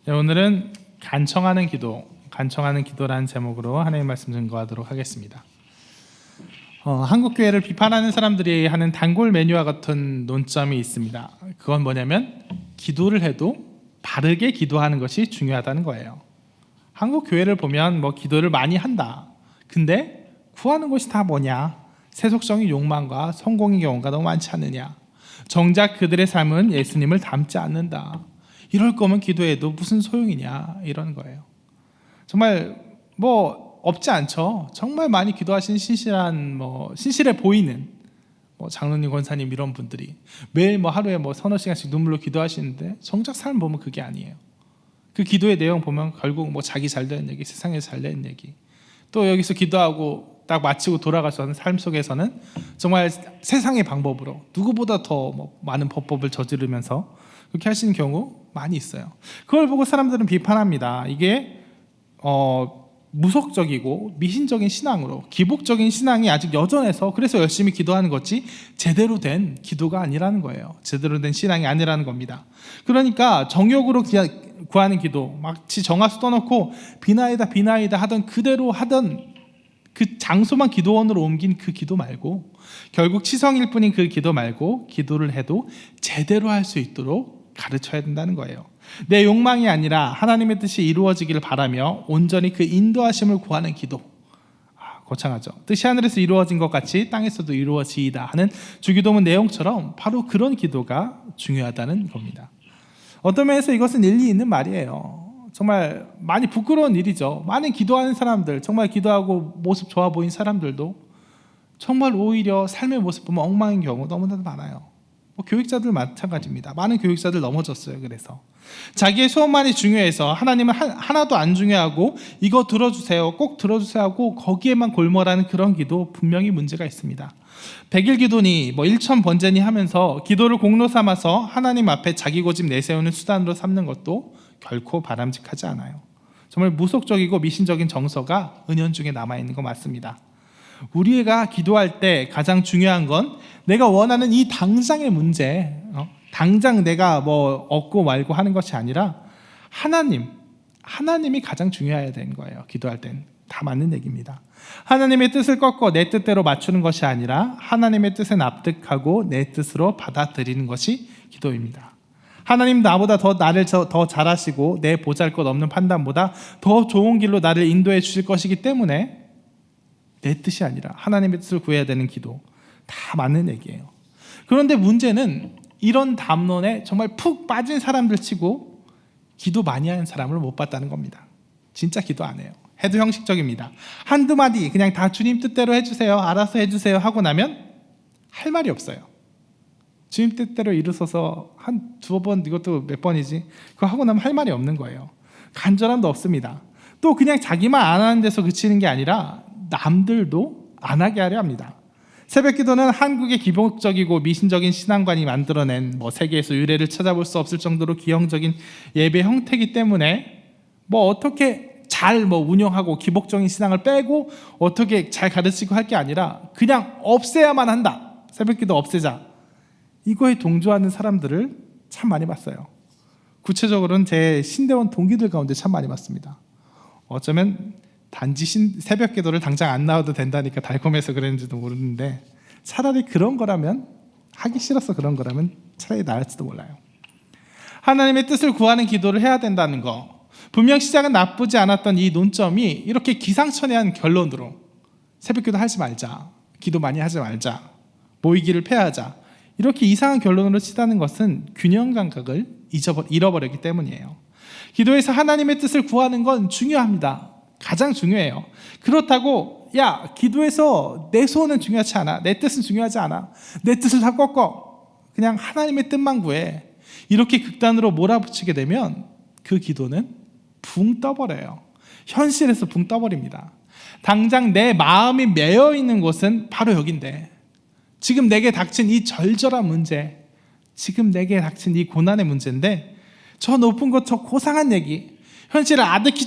네, 오늘은 간청하는 기도라는 제목으로 하나님의 말씀 증거하도록 하겠습니다. 한국 교회를 비판하는 사람들이 하는 단골 메뉴와 같은 논점이 있습니다. 그건 뭐냐면 기도를 해도 바르게 기도하는 것이 중요하다는 거예요. 한국 교회를 보면 기도를 많이 한다. 근데 구하는 것이 다 뭐냐? 세속적인 욕망과 성공의 경우가 너무 많지 않느냐? 정작 그들의 삶은 예수님을 닮지 않는다. 이럴 거면 기도해도 무슨 소용이냐? 이런 거예요. 정말 없지 않죠. 정말 많이 기도하신 신실해 보이는 장로님, 권사님 이런 분들이 매일 하루에 서너 시간씩 눈물로 기도하시는데 정작 삶 보면 그게 아니에요. 그 기도의 내용 보면 결국 자기 잘 되는 얘기, 세상에서 잘 되는 얘기, 또 여기서 기도하고 딱 마치고 돌아가서 하는 삶 속에서는 정말 세상의 방법으로 누구보다 더 많은 법법을 저지르면서 그렇게 하시는 경우 많이 있어요. 그걸 보고 사람들은 비판합니다. 이게 무속적이고 미신적인 신앙으로, 기복적인 신앙이 아직 여전해서 그래서 열심히 기도하는 거지 제대로 된 기도가 아니라는 거예요. 제대로 된 신앙이 아니라는 겁니다. 그러니까 정욕으로 구하는 기도, 마치 정화수 떠놓고 비나이다 하던 그대로 하던 그 장소만 기도원으로 옮긴 그 기도 말고, 결국 치성일 뿐인 그 기도 말고 기도를 해도 제대로 할 수 있도록 가르쳐야 된다는 거예요. 내 욕망이 아니라 하나님의 뜻이 이루어지기를 바라며 온전히 그 인도하심을 구하는 기도. 거창하죠. 뜻이 하늘에서 이루어진 것 같이 땅에서도 이루어지이다 하는 주기도문 내용처럼 바로 그런 기도가 중요하다는 겁니다. 어떤 면에서 이것은 일리 있는 말이에요. 정말 많이 부끄러운 일이죠. 많은 기도하는 사람들, 정말 기도하고 모습 좋아 보인 사람들도 정말 오히려 삶의 모습 보면 엉망인 경우 너무나도 많아요. 교육자들 마찬가지입니다. 많은 교육자들 넘어졌어요. 그래서 자기의 소원만이 중요해서 하나님은 하나도 안 중요하고 이거 들어주세요, 꼭 들어주세요 하고 거기에만 골몰하는 그런 기도 분명히 문제가 있습니다. 100일 기도니 1천 번제니 하면서 기도를 공로 삼아서 하나님 앞에 자기 고집 내세우는 수단으로 삼는 것도 결코 바람직하지 않아요. 정말 무속적이고 미신적인 정서가 은연중에 남아있는 거 맞습니다. 우리가 기도할 때 가장 중요한 건 내가 원하는 이 당장의 문제, 당장 내가 얻고 말고 하는 것이 아니라 하나님이 가장 중요해야 되는 거예요. 기도할 땐 다 맞는 얘기입니다. 하나님의 뜻을 꺾고 내 뜻대로 맞추는 것이 아니라 하나님의 뜻에 납득하고 내 뜻으로 받아들이는 것이 기도입니다. 하나님 나보다 나를 더 잘하시고 내 보잘것없는 판단보다 더 좋은 길로 나를 인도해 주실 것이기 때문에 내 뜻이 아니라 하나님의 뜻을 구해야 되는 기도, 다 맞는 얘기예요. 그런데 문제는 이런 담론에 정말 푹 빠진 사람들 치고 기도 많이 하는 사람을 못 봤다는 겁니다. 진짜 기도 안 해요. 해도 형식적입니다. 한두 마디 그냥 다 주님 뜻대로 해주세요, 알아서 해주세요 하고 나면 할 말이 없어요. 주님 뜻대로 이루어서 한 두어 번, 이것도 몇 번이지, 그거 하고 나면 할 말이 없는 거예요. 간절함도 없습니다. 또 그냥 자기만 안 하는 데서 그치는 게 아니라 남들도 안 하게 하려 합니다. 새벽기도는 한국의 기복적이고 미신적인 신앙관이 만들어낸 세계에서 유래를 찾아볼 수 없을 정도로 기형적인 예배 형태이기 때문에 어떻게 잘 운영하고 기복적인 신앙을 빼고 어떻게 잘 가르치고 할 게 아니라 그냥 없애야만 한다. 새벽기도 없애자. 이거에 동조하는 사람들을 참 많이 봤어요. 구체적으로는 제 신대원 동기들 가운데 참 많이 봤습니다. 어쩌면 단지 새벽 기도를 당장 안 나와도 된다니까 달콤해서 그랬는지도 모르는데, 차라리 그런 거라면, 하기 싫어서 그런 거라면 차라리 나을지도 몰라요. 하나님의 뜻을 구하는 기도를 해야 된다는 거, 분명 시작은 나쁘지 않았던 이 논점이 이렇게 기상천외한 결론으로 새벽 기도 하지 말자, 기도 많이 하지 말자, 모이기를 폐하자, 이렇게 이상한 결론으로 치닫는 것은 균형 감각을 잃어버렸기 때문이에요. 기도에서 하나님의 뜻을 구하는 건 중요합니다. 가장 중요해요. 그렇다고 기도에서 내 소원은 중요하지 않아, 내 뜻은 중요하지 않아, 내 뜻을 다 꺾어 그냥 하나님의 뜻만 구해, 이렇게 극단으로 몰아붙이게 되면 그 기도는 붕 떠버려요. 현실에서 붕 떠버립니다. 당장 내 마음이 매여 있는 곳은 바로 여긴데, 지금 내게 닥친 이 절절한 문제, 지금 내게 닥친 이 고난의 문제인데, 저 높은 곳, 저 고상한 얘기, 현실을 아득히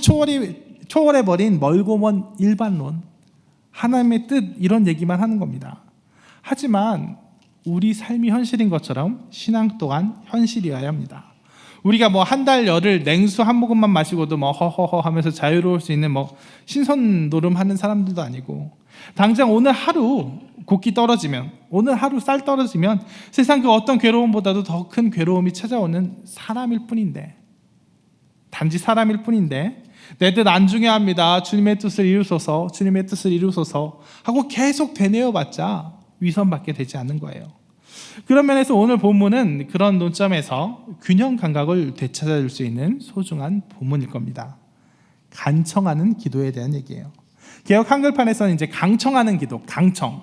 초월해버린 멀고 먼 일반론, 하나님의 뜻, 이런 얘기만 하는 겁니다. 하지만 우리 삶이 현실인 것처럼 신앙 또한 현실이어야 합니다. 우리가 뭐 한 달 열흘 냉수 한 모금만 마시고도 뭐 허허허 하면서 자유로울 수 있는 뭐 신선 노름하는 사람들도 아니고, 당장 오늘 하루 곡기 떨어지면, 오늘 하루 쌀 떨어지면 세상 그 어떤 괴로움보다도 더 큰 괴로움이 찾아오는 사람일 뿐인데, 단지 사람일 뿐인데 내 뜻 안 중요합니다, 주님의 뜻을 이루소서, 주님의 뜻을 이루소서 하고 계속 되뇌어봤자 위선받게 되지 않는 거예요. 그런 면에서 오늘 본문은 그런 논점에서 균형 감각을 되찾아줄 수 있는 소중한 본문일 겁니다. 간청하는 기도에 대한 얘기예요. 개역 한글판에서는 이제 강청하는 기도, 강청,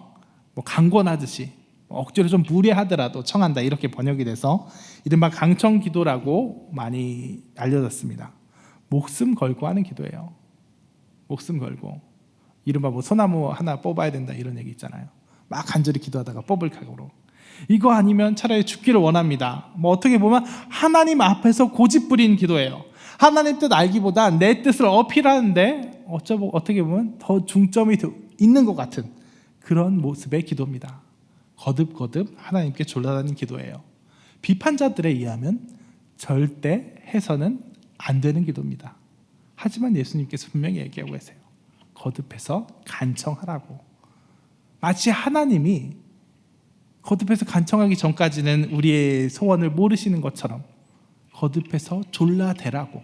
뭐 강권하듯이 억지로 좀 무례하더라도 청한다 이렇게 번역이 돼서 이른바 강청 기도라고 많이 알려졌습니다. 목숨 걸고 하는 기도예요. 목숨 걸고, 이른바 뭐 소나무 하나 뽑아야 된다 이런 얘기 있잖아요. 막 간절히 기도하다가 뽑을 각오로. 이거 아니면 차라리 죽기를 원합니다. 뭐 어떻게 보면 하나님 앞에서 고집부린 기도예요. 하나님 뜻 알기보다 내 뜻을 어필하는데 어떻게 보면 더 중점이 있는 것 같은 그런 모습의 기도입니다. 거듭거듭 하나님께 졸라다니는 기도예요. 비판자들에 의하면 절대 해서는 안 되는 기도입니다. 하지만 예수님께서 분명히 얘기하고 계세요. 거듭해서 간청하라고. 마치 하나님이 거듭해서 간청하기 전까지는 우리의 소원을 모르시는 것처럼 거듭해서 졸라대라고,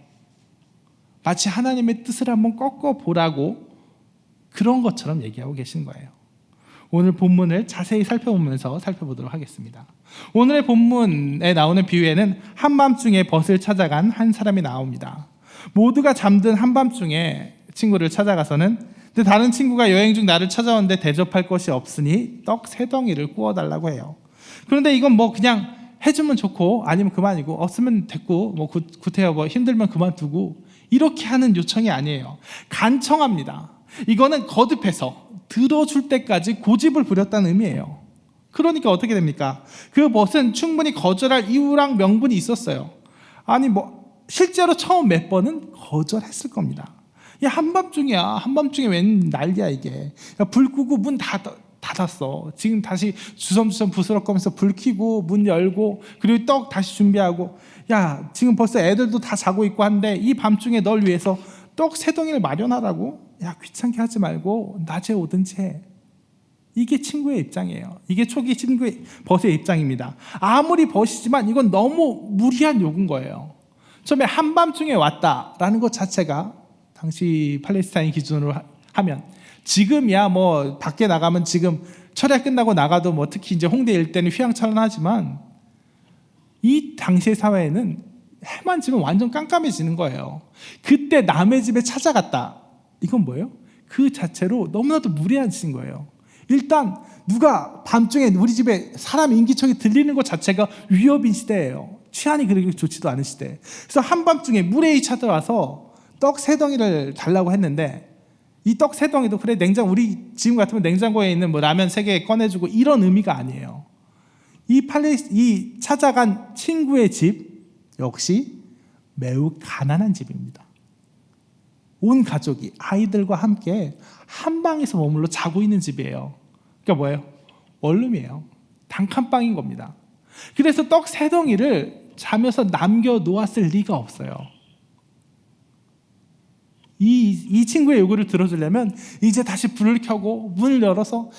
마치 하나님의 뜻을 한번 꺾어보라고, 그런 것처럼 얘기하고 계신 거예요. 오늘 본문을 자세히 살펴보도록 하겠습니다. 오늘의 본문에 나오는 비유에는 한밤중에 벗을 찾아간 한 사람이 나옵니다. 모두가 잠든 한밤중에 친구를 찾아가서는, 근데 다른 친구가 여행 중 나를 찾아오는데 대접할 것이 없으니 떡 3덩이를 구워달라고 해요. 그런데 이건 뭐 그냥 해주면 좋고 아니면 그만이고, 없으면 됐고, 뭐 구태여 뭐 힘들면 그만두고 이렇게 하는 요청이 아니에요. 간청합니다. 이거는 거듭해서 들어줄 때까지 고집을 부렸다는 의미예요. 그러니까 어떻게 됩니까? 그 벗은 충분히 거절할 이유랑 명분이 있었어요. 아니 뭐 실제로 처음 몇 번은 거절했을 겁니다. 야, 한밤중이야. 한밤중에 웬 난리야 이게. 야, 불 끄고 문 닫았어. 지금 다시 주섬주섬 부스럭거면서 불 켜고 문 열고 그리고 떡 다시 준비하고, 야 지금 벌써 애들도 다 자고 있고 한데 이 밤중에 널 위해서 떡 3덩이를 마련하라고? 야, 귀찮게 하지 말고 낮에 오든지 해. 이게 친구의 입장이에요. 이게 초기 친구의 벗의 입장입니다. 아무리 벗이지만 이건 너무 무리한 요구인 거예요. 처음에 한밤중에 왔다라는 것 자체가 당시 팔레스타인 기준으로 하면, 지금이야 뭐 밖에 나가면 지금 철야 끝나고 나가도 뭐 특히 이제 홍대 일대는 휘황찬란하지만 이 당시의 사회에는 해만 지면 완전 깜깜해지는 거예요. 그때 남의 집에 찾아갔다. 이건 뭐예요? 그 자체로 너무나도 무례한 짓인 거예요. 일단 누가 밤중에 우리 집에 사람 인기척이 들리는 것 자체가 위협인 시대예요. 치안이 그렇게 좋지도 않은 시대. 그래서 한밤중에 무례히 찾아와서 떡 3덩이를 달라고 했는데, 이 떡 3덩이도 그래 우리 지금 같으면 냉장고에 있는 뭐 라면 3개 꺼내주고 이런 의미가 아니에요. 이 찾아간 친구의 집 역시 매우 가난한 집입니다. 온 가족이 아이들과 함께 한 방에서 머물러 자고 있는 집이에요. 그러니까 뭐예요? 원룸이에요. 단칸방인 겁니다. 그래서 떡 3덩이를 자면서 남겨놓았을 리가 없어요. 이 친구의 요구를 들어주려면 이제 다시 불을 켜고 문을 열어서,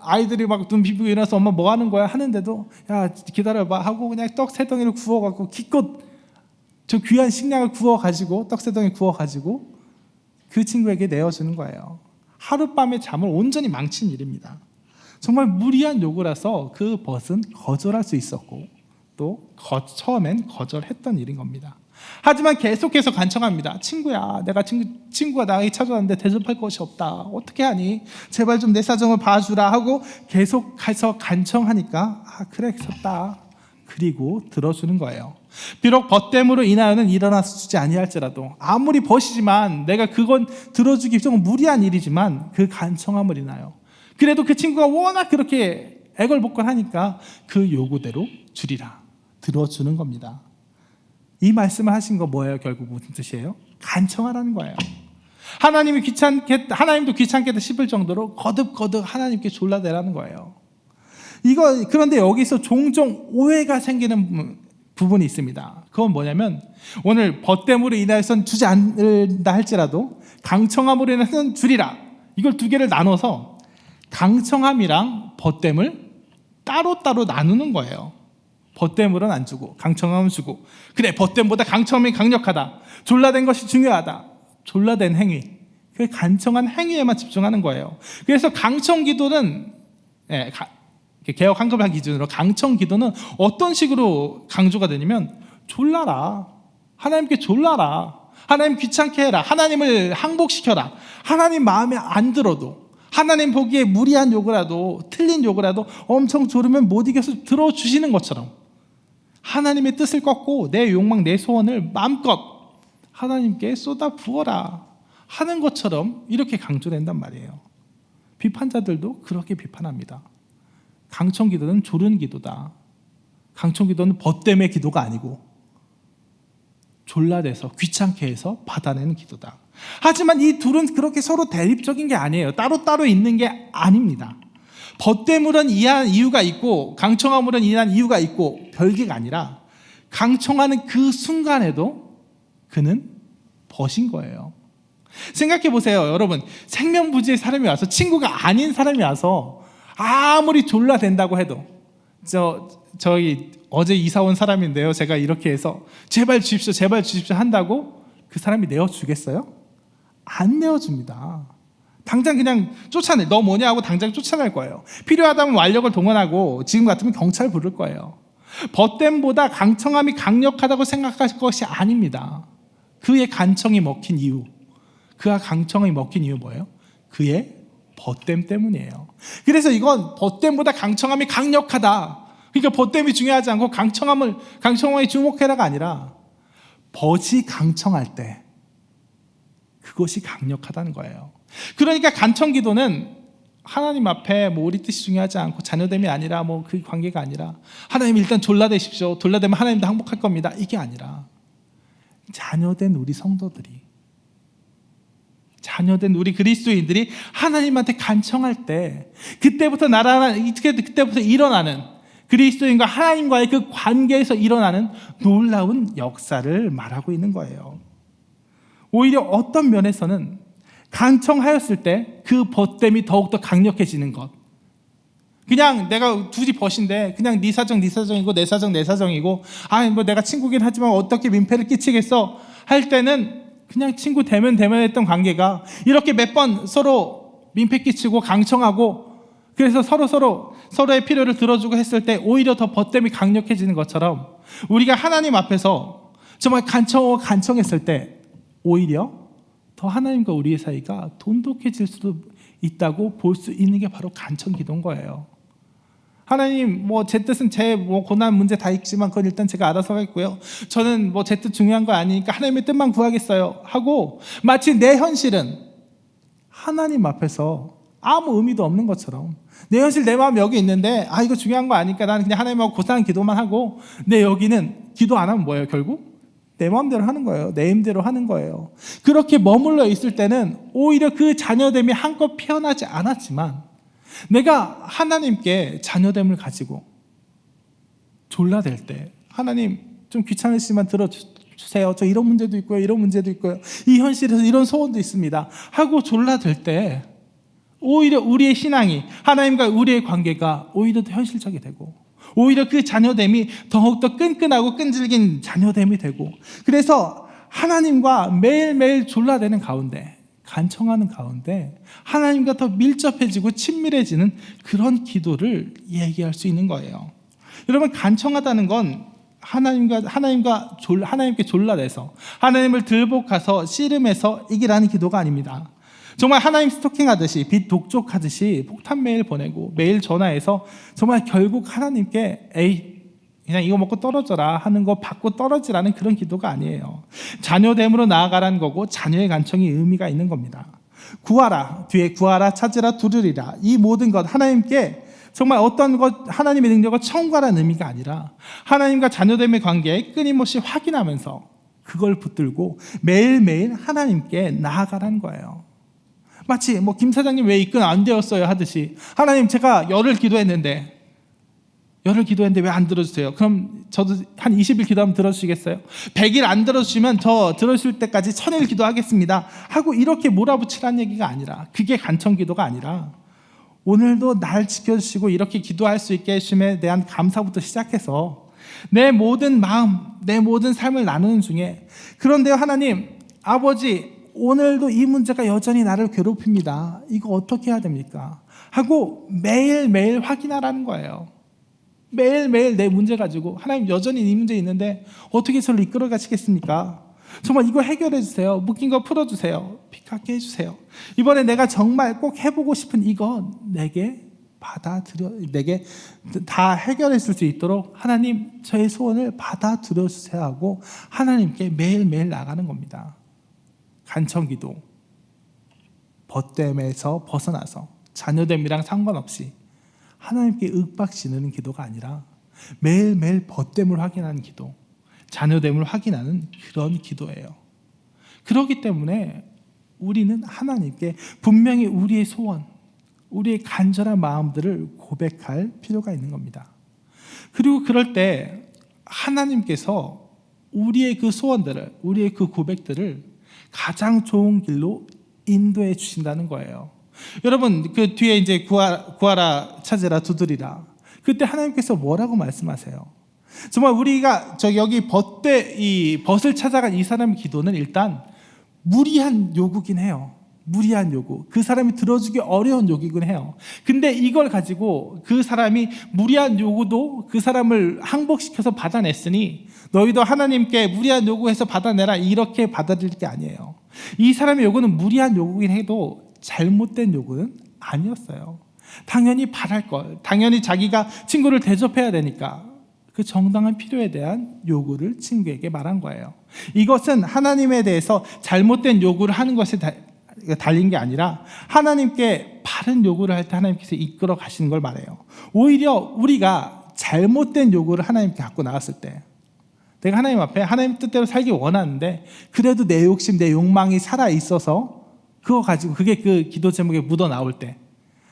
아이들이 막 눈 비비고 일어나서 엄마 뭐 하는 거야 하는데도, 야 기다려봐 하고 그냥 떡 3덩이를 구워갖고 기껏 저 귀한 식량을 구워가지고 떡 3덩이 구워가지고 그 친구에게 내어주는 거예요. 하룻밤의 잠을 온전히 망친 일입니다. 정말 무리한 요구라서 그 벗은 거절할 수 있었고 또 처음엔 거절했던 일인 겁니다. 하지만 계속해서 간청합니다. 친구야, 내가 친구가 나에게 찾아왔는데 대접할 것이 없다. 어떻게 하니? 제발 좀 내 사정을 봐주라 하고 계속해서 간청하니까 그래 섰다. 그리고 들어주는 거예요. 비록 벗됨으로 인하여는 일어나서 주지 아니할지라도, 아무리 벗이지만 내가 그건 들어주기 좀 무리한 일이지만 그 간청함을 인하여 그래도 그 친구가 워낙 그렇게 애걸복걸하니까 그 요구대로 주리라. 들어주는 겁니다. 이 말씀을 하신 거 뭐예요? 결국 무슨 뜻이에요? 간청하라는 거예요. 하나님도 귀찮게 싶을 정도로 거듭거듭 하나님께 졸라대라는 거예요. 그런데 여기서 종종 오해가 생기는 부분이 있습니다. 그건 뭐냐면 오늘 벗됨으로 인하여선 주지 않는다 할지라도 강청함으로 인해서는 주리라. 이걸 두 개를 나눠서 강청함이랑 벗됨을 따로따로 나누는 거예요. 벗됨으로는 안 주고 강청함은 주고, 그래 벗됨보다 강청함이 강력하다, 졸라된 것이 중요하다, 졸라된 행위, 그 간청한 행위에만 집중하는 거예요. 그래서 강청기도는 개혁 한글판 기준으로 강청기도는 어떤 식으로 강조가 되냐면 졸라라, 하나님께 졸라라, 하나님 귀찮게 해라, 하나님을 항복시켜라, 하나님 마음에 안 들어도, 하나님 보기에 무리한 욕이라도 틀린 욕이라도 엄청 졸으면 못 이겨서 들어주시는 것처럼 하나님의 뜻을 꺾고 내 욕망, 내 소원을 마음껏 하나님께 쏟아 부어라 하는 것처럼 이렇게 강조된단 말이에요. 비판자들도 그렇게 비판합니다. 강청기도는 졸은 기도다. 강청기도는 벗됨의 기도가 아니고 졸라대서 귀찮게 해서 받아내는 기도다. 하지만 이 둘은 그렇게 서로 대립적인 게 아니에요. 따로따로 있는 게 아닙니다. 벗됨으로는 이한 이유가 있고 강청함으로는 이한 이유가 있고 별개가 아니라 강청하는 그 순간에도 그는 벗인 거예요. 생각해 보세요. 여러분, 생명부지의 사람이 와서, 친구가 아닌 사람이 와서 아무리 졸라댄다고 해도, 저희 어제 이사 온 사람인데요, 제가 이렇게 해서 제발 주십시오 제발 주십시오 한다고 그 사람이 내어주겠어요? 안 내어줍니다. 당장 그냥 쫓아내. 너 뭐냐 하고 당장 쫓아낼 거예요. 필요하다면 완력을 동원하고 지금 같으면 경찰 부를 거예요. 벗됨보다 강청함이 강력하다고 생각할 것이 아닙니다. 그의 간청이 먹힌 이유, 그가 강청이 먹힌 이유 뭐예요? 그의 벗됨 때문이에요. 그래서 이건 벗됨보다 강청함이 강력하다, 그러니까 벗됨이 중요하지 않고 강청함에 주목해라가 아니라 벗이 강청할 때 그것이 강력하다는 거예요. 그러니까 간청기도는 하나님 앞에 뭐 우리 뜻이 중요하지 않고 자녀됨이 아니라 뭐 그 관계가 아니라 하나님 일단 졸라되십시오, 졸라되면 하나님도 항복할 겁니다, 이게 아니라 자녀된 우리 성도들이, 자녀된 우리 그리스도인들이 하나님한테 간청할 때 그때부터 일어나는 그리스도인과 하나님과의 그 관계에서 일어나는 놀라운 역사를 말하고 있는 거예요. 오히려 어떤 면에서는 간청하였을 때 그 벗됨이 더욱더 강력해지는 것. 그냥 내가 둘이 벗인데 그냥 네 사정 네 사정이고 내 사정 내 사정이고, 뭐 내가 친구긴 하지만 어떻게 민폐를 끼치겠어 할 때는 그냥 친구 되면 했던 관계가 이렇게 몇 번 서로 민폐 끼치고 강청하고, 그래서 서로의 필요를 들어주고 했을 때 오히려 더 벗됨이 강력해지는 것처럼 우리가 하나님 앞에서 정말 간청했을 때 오히려 더 하나님과 우리의 사이가 돈독해질 수도 있다고 볼 수 있는 게 바로 간청 기도인 거예요. 하나님, 제 뜻은 제 고난 문제 다 있지만 그건 일단 제가 알아서 하겠고요, 저는 제 뜻 중요한 거 아니니까 하나님의 뜻만 구하겠어요 하고 마치 내 현실은 하나님 앞에서 아무 의미도 없는 것처럼, 내 현실 내 마음 여기 있는데 이거 중요한 거 아니까 나는 그냥 하나님하고 고상한 기도만 하고, 내 여기는 기도 안 하면 뭐예요? 결국 내 마음대로 하는 거예요. 내 힘대로 하는 거예요. 그렇게 머물러 있을 때는 오히려 그 자녀됨이 한껏 피어나지 않았지만 내가 하나님께 자녀됨을 가지고 졸라댈 때, 하나님 좀 귀찮으시지만 들어주세요, 저 이런 문제도 있고요, 이런 문제도 있고요, 이 현실에서 이런 소원도 있습니다 하고 졸라댈 때 오히려 우리의 신앙이, 하나님과 우리의 관계가 오히려 더 현실적이 되고, 오히려 그 자녀됨이 더욱더 끈끈하고 끈질긴 자녀됨이 되고, 그래서 하나님과 매일매일 졸라대는 가운데, 간청하는 가운데 하나님과 더 밀접해지고 친밀해지는 그런 기도를 얘기할 수 있는 거예요. 여러분, 간청하다는 건 하나님께 졸라대서 하나님을 들볶아서 씨름해서 이기라는 기도가 아닙니다. 정말 하나님 스토킹하듯이, 빛 독촉하듯이 폭탄 메일 보내고 메일 전화해서 정말 결국 하나님께 그냥 이거 먹고 떨어져라 하는 거 받고 떨어지라는 그런 기도가 아니에요. 자녀됨으로 나아가라는 거고, 자녀의 간청이 의미가 있는 겁니다. 구하라, 뒤에 구하라, 찾으라, 두드리라, 이 모든 것 하나님께 정말 어떤 것, 하나님의 능력을 청구하라는 의미가 아니라 하나님과 자녀됨의 관계에 끊임없이 확인하면서 그걸 붙들고 매일매일 하나님께 나아가라는 거예요. 마치 김 사장님 왜 입금 안 되었어요 하듯이, 하나님 제가 열흘 기도했는데 열흘 기도했는데 왜 안 들어주세요? 그럼 저도 한 20일 기도하면 들어주시겠어요? 100일 안 들어주시면 저 들어주실 때까지 1000일 기도하겠습니다 하고 이렇게 몰아붙이라는 얘기가 아니라, 그게 간청 기도가 아니라 오늘도 날 지켜주시고 이렇게 기도할 수 있게 해주심에 대한 감사부터 시작해서 내 모든 마음, 내 모든 삶을 나누는 중에, 그런데요 하나님, 아버지 오늘도 이 문제가 여전히 나를 괴롭힙니다. 이거 어떻게 해야 됩니까? 하고 매일매일 확인하라는 거예요. 매일매일 내 문제 가지고, 하나님 여전히 이 문제 있는데 어떻게 저를 이끌어 가시겠습니까? 정말 이거 해결해 주세요. 묶인 거 풀어주세요. 픽하게 해주세요. 이번에 내가 정말 꼭 해보고 싶은 이건 내게 내게 다 해결했을 수 있도록 하나님 저의 소원을 받아들여 주세요 하고 하나님께 매일매일 나가는 겁니다. 간청기도, 벗됨에서 벗어나서 자녀됨이랑 상관없이 하나님께 윽박지르는 기도가 아니라 매일매일 벗됨을 확인하는 기도, 자녀됨을 확인하는 그런 기도예요. 그렇기 때문에 우리는 하나님께 분명히 우리의 소원, 우리의 간절한 마음들을 고백할 필요가 있는 겁니다. 그리고 그럴 때 하나님께서 우리의 그 소원들을, 우리의 그 고백들을 가장 좋은 길로 인도해 주신다는 거예요. 여러분, 그 뒤에 이제 구하라, 찾으라, 두드리라. 그때 하나님께서 뭐라고 말씀하세요? 정말 우리가 여기 벗을 찾아간 이 사람의 기도는 일단 무리한 요구긴 해요. 무리한 요구. 그 사람이 들어주기 어려운 요구이긴 해요. 근데 이걸 가지고 그 사람이 무리한 요구도 그 사람을 항복시켜서 받아냈으니 너희도 하나님께 무리한 요구해서 받아내라, 이렇게 받아들일 게 아니에요. 이 사람의 요구는 무리한 요구긴 해도 잘못된 요구는 아니었어요. 당연히 바랄 것, 당연히 자기가 친구를 대접해야 되니까 그 정당한 필요에 대한 요구를 친구에게 말한 거예요. 이것은 하나님에 대해서 잘못된 요구를 하는 것에 달린 게 아니라 하나님께 바른 요구를 할 때 하나님께서 이끌어 가시는 걸 말해요. 오히려 우리가 잘못된 요구를 하나님께 갖고 나왔을 때, 내가 하나님 앞에 하나님 뜻대로 살기 원하는데 그래도 내 욕심, 내 욕망이 살아있어서 그거 가지고 그게 그 기도 제목에 묻어 나올 때,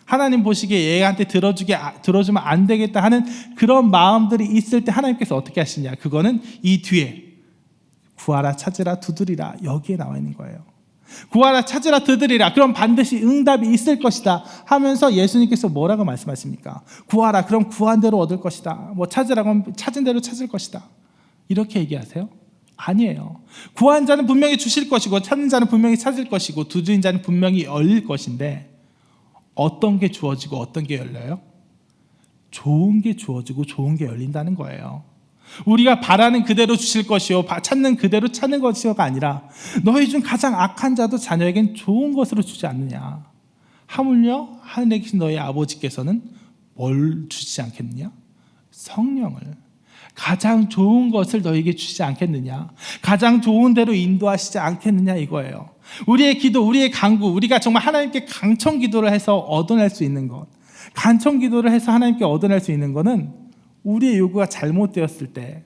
하나님 보시기에 얘한테 들어주면 안 되겠다 하는 그런 마음들이 있을 때 하나님께서 어떻게 하시냐? 그거는 이 뒤에 구하라, 찾으라, 두드리라, 여기에 나와 있는 거예요. 구하라, 찾으라, 두드리라, 그럼 반드시 응답이 있을 것이다 하면서 예수님께서 뭐라고 말씀하십니까? 구하라, 그럼 구한 대로 얻을 것이다. 뭐 찾으라, 그럼 찾은 대로 찾을 것이다. 이렇게 얘기하세요? 아니에요. 구한 자는 분명히 주실 것이고 찾는 자는 분명히 찾을 것이고 두드린 자는 분명히 열릴 것인데, 어떤 게 주어지고 어떤 게 열려요? 좋은 게 주어지고 좋은 게 열린다는 거예요. 우리가 바라는 그대로 주실 것이요 찾는 그대로 찾는 것이요가 아니라 너희 중 가장 악한 자도 자녀에겐 좋은 것으로 주지 않느냐. 하물며 하늘에 계신 너희 아버지께서는 뭘 주시지 않겠느냐? 성령을. 가장 좋은 것을 너에게 주시지 않겠느냐? 가장 좋은 대로 인도하시지 않겠느냐, 이거예요. 우리의 기도, 우리의 간구, 우리가 정말 하나님께 간청 기도를 해서 얻어낼 수 있는 것, 간청 기도를 해서 하나님께 얻어낼 수 있는 것은 우리의 요구가 잘못되었을 때,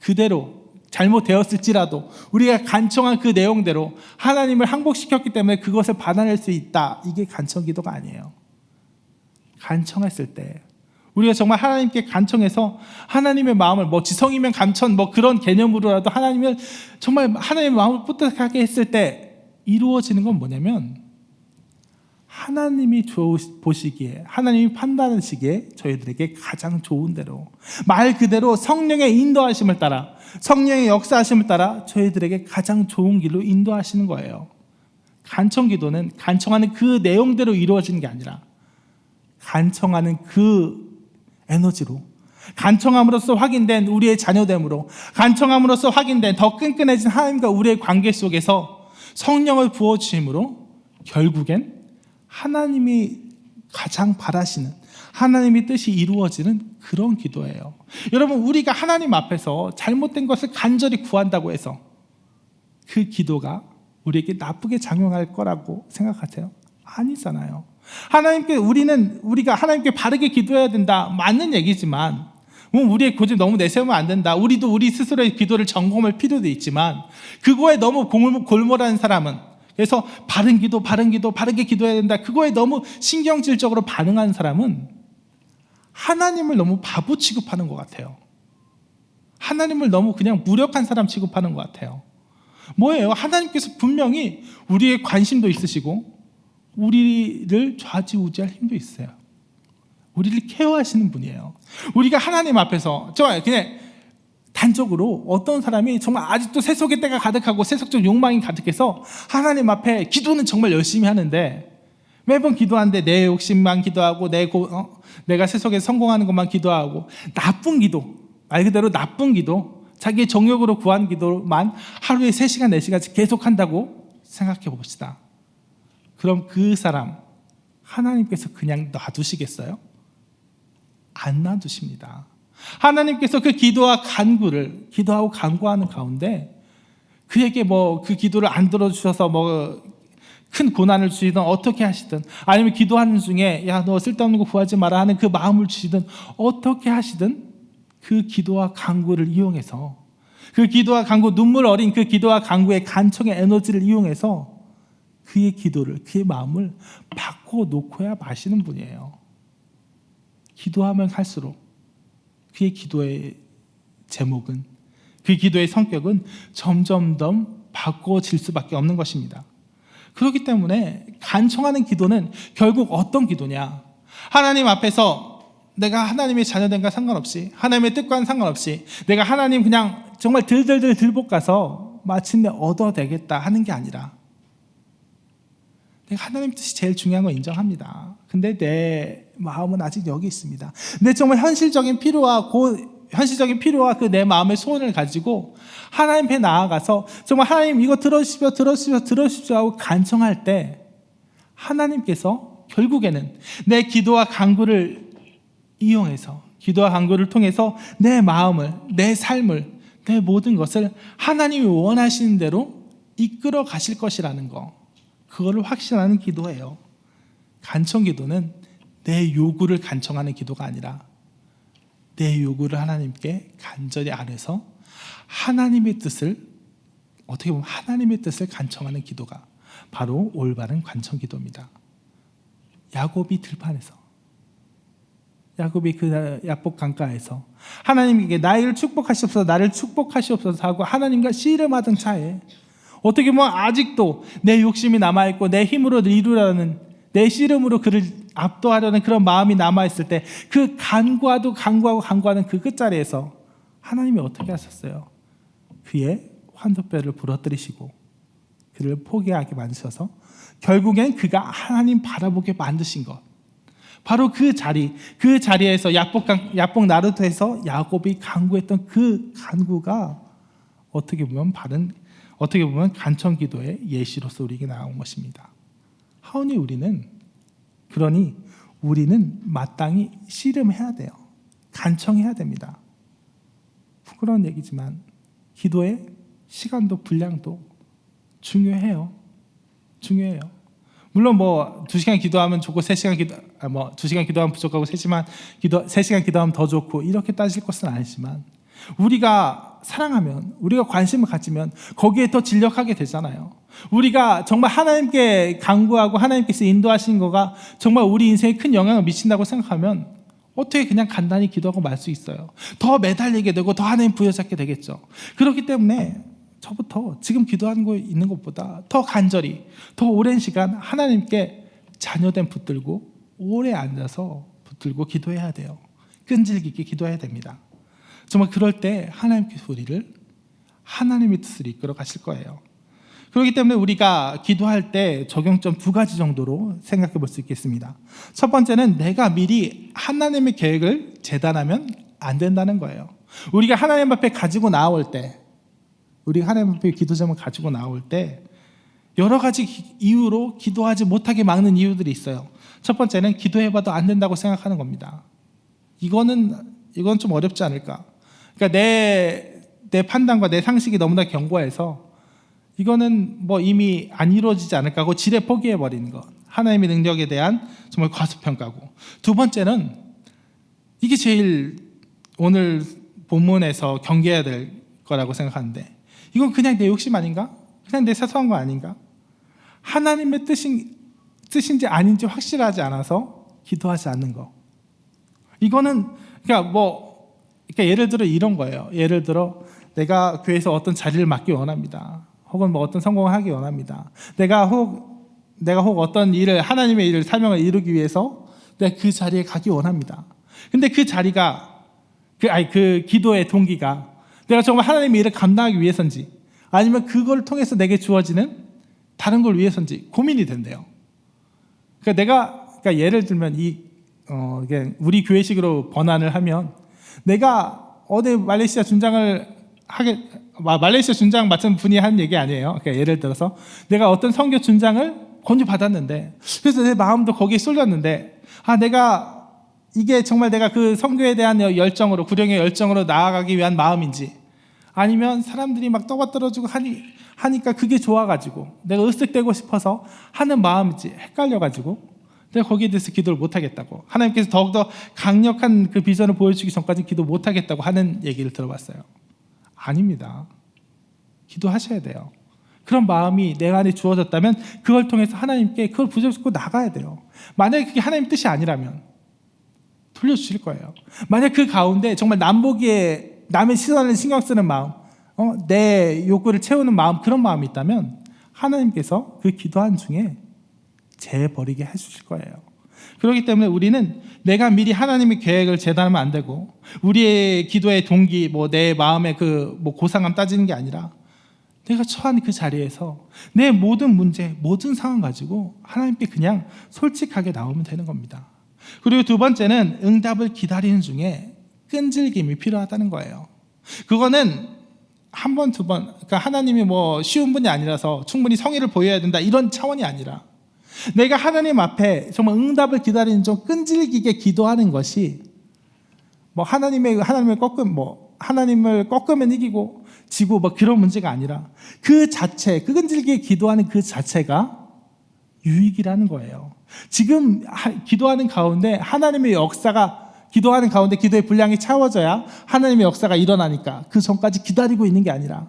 그대로 잘못되었을지라도 우리가 간청한 그 내용대로 하나님을 항복시켰기 때문에 그것을 받아낼 수 있다. 이게 간청 기도가 아니에요. 간청했을 때 우리가 정말 하나님께 간청해서 하나님의 마음을, 지성이면 감천, 그런 개념으로라도 하나님을 정말 하나님의 마음을 뿌듯하게 했을 때 이루어지는 건 뭐냐면, 하나님이 보시기에, 하나님이 판단하시기에 저희들에게 가장 좋은 대로, 말 그대로 성령의 인도하심을 따라, 성령의 역사하심을 따라 저희들에게 가장 좋은 길로 인도하시는 거예요. 간청 기도는 간청하는 그 내용대로 이루어지는 게 아니라 간청하는 그 에너지로, 간청함으로써 확인된 우리의 자녀됨으로, 간청함으로써 확인된 더 끈끈해진 하나님과 우리의 관계 속에서 성령을 부어주심으로 결국엔 하나님이 가장 바라시는 하나님의 뜻이 이루어지는 그런 기도예요. 여러분, 우리가 하나님 앞에서 잘못된 것을 간절히 구한다고 해서 그 기도가 우리에게 나쁘게 작용할 거라고 생각하세요? 아니잖아요. 우리가 하나님께 바르게 기도해야 된다, 맞는 얘기지만, 우리의 고집 너무 내세우면 안 된다, 우리도 우리 스스로의 기도를 점검할 필요도 있지만, 그거에 너무 골몰하는 사람은, 그래서 바른 기도, 바르게 기도해야 된다, 그거에 너무 신경질적으로 반응하는 사람은 하나님을 너무 바보 취급하는 것 같아요. 하나님을 너무 그냥 무력한 사람 취급하는 것 같아요. 뭐예요? 하나님께서 분명히 우리의 관심도 있으시고 우리를 좌지우지할 힘도 있어요. 우리를 케어하시는 분이에요. 우리가 하나님 앞에서 정말 그냥 단적으로 어떤 사람이 정말 아직도 세속의 때가 가득하고 세속적 욕망이 가득해서 하나님 앞에 기도는 정말 열심히 하는데 매번 기도하는데 내 욕심만 기도하고 내가 세속에 성공하는 것만 기도하고 나쁜 기도, 말 그대로 나쁜 기도, 자기의 정욕으로 구한 기도만 하루에 3시간, 4시간씩 계속한다고 생각해 봅시다. 그럼 그 사람 하나님께서 그냥 놔두시겠어요? 안 놔두십니다. 하나님께서 그 기도와 간구를 기도하고 간구하는 가운데 그에게 그 기도를 안 들어주셔서 큰 고난을 주시든 어떻게 하시든 아니면 기도하는 중에 야 너 쓸데없는 거 구하지 마라 하는 그 마음을 주시든 어떻게 하시든 그 기도와 간구를 이용해서 그 기도와 간구 눈물 어린 그 기도와 간구의 간청의 에너지를 이용해서 그의 기도를 그의 마음을 바꿔놓고야 마시는 분이에요. 기도하면 할수록 그의 기도의 제목은 그 기도의 성격은 점점 더 바꿔질 수밖에 없는 것입니다. 그렇기 때문에 간청하는 기도는 결국 어떤 기도냐? 하나님 앞에서 내가 하나님의 자녀된과 상관없이 하나님의 뜻과는 상관없이 내가 하나님 그냥 정말 들들들 들볶아서 마침내 얻어내겠다 하는 게 아니라 내가 하나님 뜻이 제일 중요한 건 인정합니다. 근데 내 마음은 아직 여기 있습니다. 내 정말 현실적인 필요와 그 내 마음의 소원을 가지고 하나님 앞에 나아가서 정말 하나님 이거 들어주십시오 하고 간청할 때 하나님께서 결국에는 내 기도와 간구를 이용해서 기도와 간구를 통해서 내 마음을, 내 삶을, 내 모든 것을 하나님이 원하시는 대로 이끌어 가실 것이라는 거, 그거를 확신하는 기도예요. 간청 기도는 내 요구를 간청하는 기도가 아니라 내 요구를 하나님께 간절히 아뢰서 하나님의 뜻을 어떻게 보면 하나님의 뜻을 간청하는 기도가 바로 올바른 간청 기도입니다. 야곱이 들판에서 야곱이 그 야복 강가에서 하나님에게 나를 축복하시옵소서 나를 축복하시옵소서 하고 하나님과 씨름하던 차에 어떻게 보면 아직도 내 욕심이 남아있고 내 힘으로 이루려는 내 씨름으로 그를 압도하려는 그런 마음이 남아있을 때 그 간구하는 그 끝자리에서 하나님이 어떻게 하셨어요? 그의 환도뼈를 부러뜨리시고 그를 포기하게 만드셔서 결국엔 그가 하나님 바라보게 만드신 것, 바로 그 자리에서 야복 나루터에서 야곱이 간구했던 그 간구가 어떻게 보면 간청 기도의 예시로서 우리에게 나온 것입니다. 그러니 우리는 마땅히 씨름해야 돼요. 간청해야 됩니다. 부끄러운 얘기지만 기도의 시간도 분량도 중요해요. 물론 2시간 기도하면 좋고 2시간 기도하면 부족하고 3시간 기도하면 더 좋고 이렇게 따질 것은 아니지만 우리가 사랑하면 우리가 관심을 가지면 거기에 더 진력하게 되잖아요. 우리가 정말 하나님께 간구하고 하나님께서 인도하시는 거가 정말 우리 인생에 큰 영향을 미친다고 생각하면 어떻게 그냥 간단히 기도하고 말 수 있어요. 더 매달리게 되고 더 하나님 부여잡게 되겠죠. 그렇기 때문에 저부터 지금 기도하는 거 있는 것보다 더 간절히 더 오랜 시간 하나님께 자녀된 붙들고 오래 앉아서 붙들고 기도해야 돼요. 끈질기게 기도해야 됩니다. 정말 그럴 때 하나님께서 우리를 하나님의 뜻을 이끌어 가실 거예요. 그렇기 때문에 우리가 기도할 때 적용점 2가지 정도로 생각해 볼 수 있겠습니다. 첫 번째는 내가 미리 하나님의 계획을 재단하면 안 된다는 거예요. 우리가 하나님 앞에 가지고 나올 때 우리가 하나님 앞에 기도 제목을 가지고 나올 때 여러 가지 이유로 기도하지 못하게 막는 이유들이 있어요. 첫 번째는 기도해봐도 안 된다고 생각하는 겁니다. 이건 좀 어렵지 않을까. 그러니까 내 판단과 내 상식이 너무나 견고해서 이거는 이미 안 이루어지지 않을까 하고 지레 포기해버리는 것. 하나님의 능력에 대한 정말 과소평가고. 2번째는 이게 제일 오늘 본문에서 경계해야 될 거라고 생각하는데 이건 그냥 내 욕심 아닌가? 그냥 내 사소한 거 아닌가? 하나님의 뜻인지 아닌지 확실하지 않아서 기도하지 않는 거. 이거는 그러니까 예를 들어 이런 거예요. 예를 들어 내가 교회에서 어떤 자리를 맡기 원합니다. 혹은 뭐 어떤 성공을 하기 원합니다. 내가 혹 어떤 일을, 하나님의 일을, 사명을 이루기 위해서 내가 그 자리에 가기 원합니다. 근데 그 자리가 그 기도의 동기가 내가 정말 하나님의 일을 감당하기 위해서인지 아니면 그걸 통해서 내게 주어지는 다른 걸 위해서인지 고민이 된대요. 그러니까 예를 들면 이게 우리 교회식으로 번안을 하면 내가 어디 말레이시아 준장을 말레이시아 준장 맡은 분이 한 얘기 아니에요. 그러니까 예를 들어서 내가 어떤 선교 준장을 권유받았는데 그래서 내 마음도 거기에 쏠렸는데 내가 이게 정말 내가 그 선교에 대한 열정으로, 구령의 열정으로 나아가기 위한 마음인지 아니면 사람들이 막 떠받들어주고 하니까 그게 좋아가지고 내가 으쓱대고 싶어서 하는 마음인지 헷갈려가지고 내가 거기에 대해서 기도를 못하겠다고, 하나님께서 더욱더 강력한 그 비전을 보여주기 전까지 기도 못하겠다고 하는 얘기를 들어봤어요. 아닙니다. 기도하셔야 돼요. 그런 마음이 내 안에 주어졌다면 그걸 통해서 하나님께 그걸 붙잡고 나가야 돼요. 만약에 그게 하나님 뜻이 아니라면 돌려주실 거예요. 만약 그 가운데 정말 남보기에 남의 시선을 신경 쓰는 마음, 내 욕구를 채우는 마음, 그런 마음이 있다면 하나님께서 그 기도한 중에 재버리게 해주실 거예요. 그렇기 때문에 우리는 내가 미리 하나님의 계획을 재단하면 안 되고 우리의 기도의 동기, 내 마음의 고상함 따지는 게 아니라 내가 처한 그 자리에서 내 모든 문제, 모든 상황 가지고 하나님께 그냥 솔직하게 나오면 되는 겁니다. 그리고 두 번째는 응답을 기다리는 중에 끈질김이 필요하다는 거예요. 그거는 한 번, 두 번, 그러니까 하나님이 쉬운 분이 아니라서 충분히 성의를 보여야 된다 이런 차원이 아니라 내가 하나님 앞에 정말 응답을 기다리는 좀 끈질기게 기도하는 것이 하나님을 꺾으면 이기고 지고 그런 문제가 아니라 그 끈질기게 기도하는 그 자체가 유익이라는 거예요. 지금 기도하는 가운데 하나님의 역사가, 기도하는 가운데 기도의 분량이 채워져야 하나님의 역사가 일어나니까 그 전까지 기다리고 있는 게 아니라,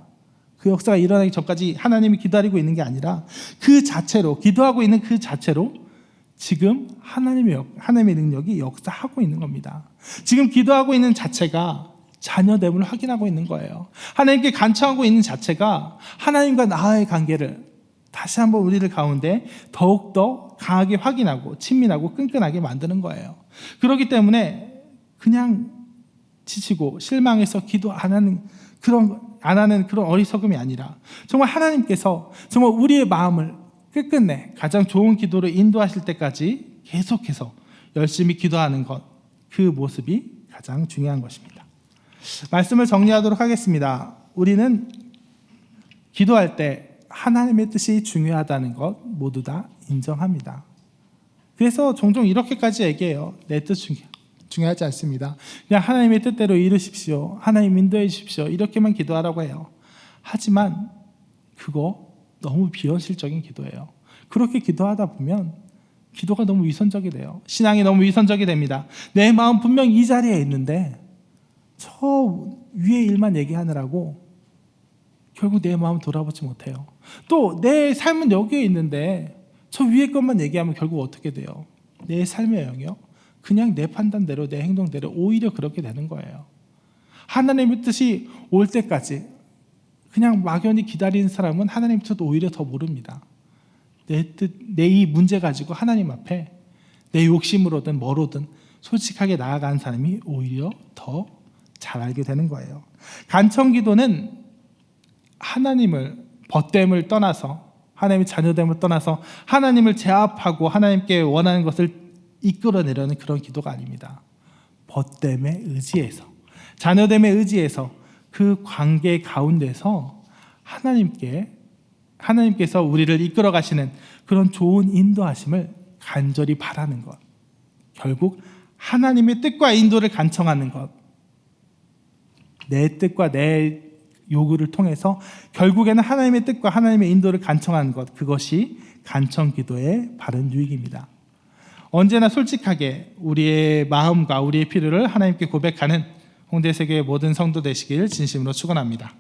그 역사가 일어나기 전까지 하나님이 기다리고 있는 게 아니라 그 자체로, 기도하고 있는 그 자체로 지금 하나님의 능력이 역사하고 있는 겁니다. 지금 기도하고 있는 자체가 자녀됨을 확인하고 있는 거예요. 하나님께 간청하고 있는 자체가 하나님과 나의 관계를 다시 한번 우리들 가운데 더욱더 강하게 확인하고 친밀하고 끈끈하게 만드는 거예요. 그렇기 때문에 그냥 지치고 실망해서 기도 안 하는 그런 어리석음이 아니라 정말 하나님께서 정말 우리의 마음을 끝끝내 가장 좋은 기도로 인도하실 때까지 계속해서 열심히 기도하는 것, 그 모습이 가장 중요한 것입니다. 말씀을 정리하도록 하겠습니다. 우리는 기도할 때 하나님의 뜻이 중요하다는 것 모두 다 인정합니다. 그래서 종종 이렇게까지 얘기해요. 내 뜻 중요하지 않습니다. 그냥 하나님의 뜻대로 이루십시오. 하나님 인도해 주십시오. 이렇게만 기도하라고 해요. 하지만 그거 너무 비현실적인 기도예요. 그렇게 기도하다 보면 기도가 너무 위선적이 돼요. 신앙이 너무 위선적이 됩니다. 내 마음 분명 이 자리에 있는데 저 위의 일만 얘기하느라고 결국 내 마음 돌아보지 못해요. 또 내 삶은 여기에 있는데 저 위의 것만 얘기하면 결국 어떻게 돼요? 내 삶의 영역, 그냥 내 판단대로, 내 행동대로 오히려 그렇게 되는 거예요. 하나님의 뜻이 올 때까지 그냥 막연히 기다리는 사람은 하나님의 뜻 오히려 더 모릅니다. 내 이 문제 가지고 하나님 앞에 내 욕심으로든 뭐로든 솔직하게 나아가는 사람이 오히려 더 잘 알게 되는 거예요. 간청기도는 하나님을, 벗됨을 떠나서, 하나님의 자녀됨을 떠나서 하나님을 제압하고 하나님께 원하는 것을 이끌어내려는 그런 기도가 아닙니다. 벗됨에 의지해서, 자녀됨에 의지해서 그 관계 가운데서 하나님께서 우리를 이끌어 가시는 그런 좋은 인도하심을 간절히 바라는 것, 결국 하나님의 뜻과 인도를 간청하는 것, 내 뜻과 내 요구를 통해서 결국에는 하나님의 뜻과 하나님의 인도를 간청하는 것, 그것이 간청기도의 바른 유익입니다. 언제나 솔직하게 우리의 마음과 우리의 필요를 하나님께 고백하는 홍대세교의 모든 성도 되시길 진심으로 축원합니다.